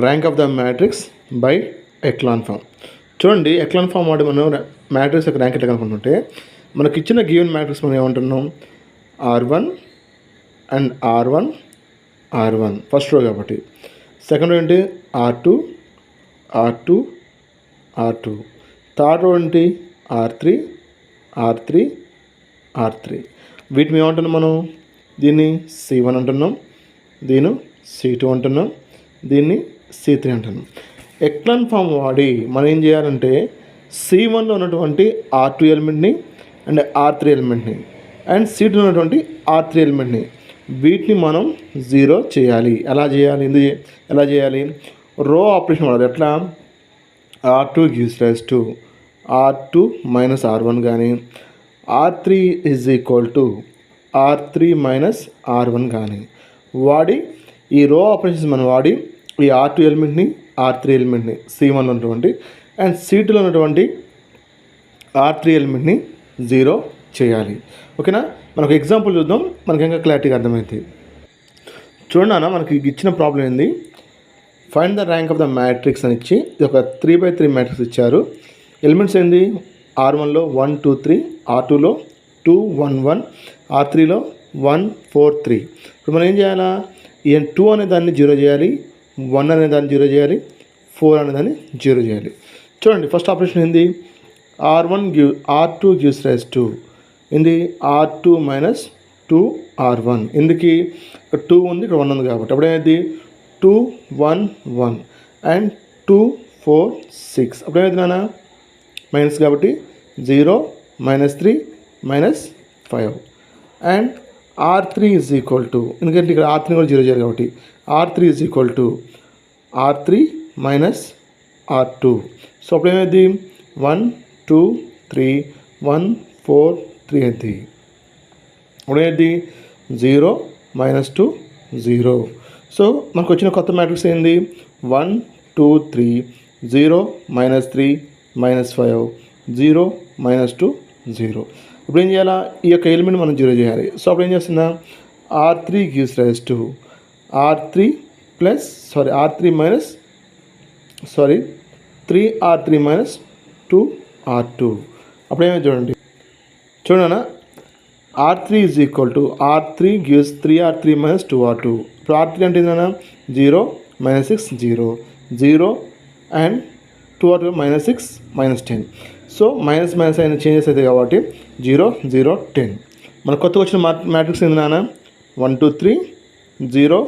Rank of the matrix by echelon form. చూడండి, echelon form వాడి మనం మ్యాట్రిక్స్ యొక్క ర్యాంక్ ఎట్లా కనుక్కుంటుంటే మనకి ఇచ్చిన గివెన్ మ్యాట్రిక్స్ మనం ఏమంటున్నాం, R1 and R1 first row కాబట్టి. సెకండ్ రో ఏంటి, R2 థర్డ్ రో ఏంటి, R3. వీటిని ఏమంటున్నాం మనం, దీన్ని C1 అంటున్నాం, దీన్ని C2 అంటున్నాం, దీన్ని C3 అంటున్నాం. ఎక్లాన్ ఫామ్ వాడి మనం ఏం చేయాలంటే C1లో ఉన్నటువంటి R2 ఎలిమెంట్ని అండ్ R3 ఎలిమెంట్ని అండ్ C2లో ఉన్నటువంటి R3 ఎలిమెంట్ని వీటిని మనం 0 చేయాలి. ఎలా చేయాలి, రో ఆపరేషన్ వాడాలి. ఎట్లా, R2 gives rise to R2 minus R1 కానీ R3 is equal to R3 minus R1 కానీ వాడి ఈ రో ఆపరేషన్స్ మనం వాడి ఈ R2 ఎలిమెంట్ని R3 ఎలిమెంట్ని C1లో ఉన్నటువంటి అండ్ C2లో ఉన్నటువంటి R3 ఎలిమెంట్ని 0 చేయాలి. ఓకేనా, మనకు ఎగ్జాంపుల్ చూద్దాం, మనకి ఇంకా క్లారిటీగా అర్థమైంది. చూడండి అన్న, మనకి ఇచ్చిన ప్రాబ్లం ఏంది, find the rank of the matrix అని ఇచ్చి ఇది ఒక 3x3 మ్యాట్రిక్స్ ఇచ్చారు. ఎలిమెంట్స్ ఏంది, R1లో 1 2 3, R2లో 2 1 1, R3లో 1 4 3. ఇప్పుడు మనం ఏం చేయాలా, ఈ 2 అనే దాన్ని 0 చేయాలి, 1 అనే దాన్ని 0 చేయాలి, 4 అనే దాన్ని 0 చేయాలి. చూడండి, ఫస్ట్ ఆపరేషన్ ఏంది, R2 gives rise to ఏంది, R2 minus 2 R1. ఎందుకు, ఇక్కడ 2 ఉంది, ఇక్కడ 1 ఉంది కాబట్టి అప్పుడేమైంది 2 1 1 అండ్ 2 4 6. అప్పుడేమైంది నాన్న, మైనస్ కాబట్టి 0 -3 -5 and R3 is equal to, ఎందుకంటే ఇక్కడ R3 కూడా 0 చేయాలి కాబట్టి R3 is equal to R3 minus R2. So అప్పుడు ఏమైంది 1 2 3 1 4 3 అయింది. అప్పుడు ఏమైంది 0 -2 0. సో మనకు వచ్చిన కొత్త మ్యాట్రిక్స్ ఏంది, 1 2 3 0 -3 -5 0 -2 0. ఇప్పుడు ఏం చేయాలా, ఈ యొక్క ఎలిమెంట్ మనం 0 చేయాలి. సో అప్పుడు ఏం చేస్తున్నా, R3 gives rise to R3 minus 3R3 minus 2R2. అప్పుడు ఏమైంది చూడండి R3 is equal to R3 gives 3R3 minus 2R2. ఇప్పుడు R3 అంటే ఏంటన్నా 0 -6 0 అండ్ 2R2 -6 -10. సో మైనస్ అయిన చేంజెస్ అవుతాయి కాబట్టి 0 0 10. మన కొత్తగా వచ్చిన మ్యాట్రిక్స్ ఏంటి నాన్న, 1 2 3 0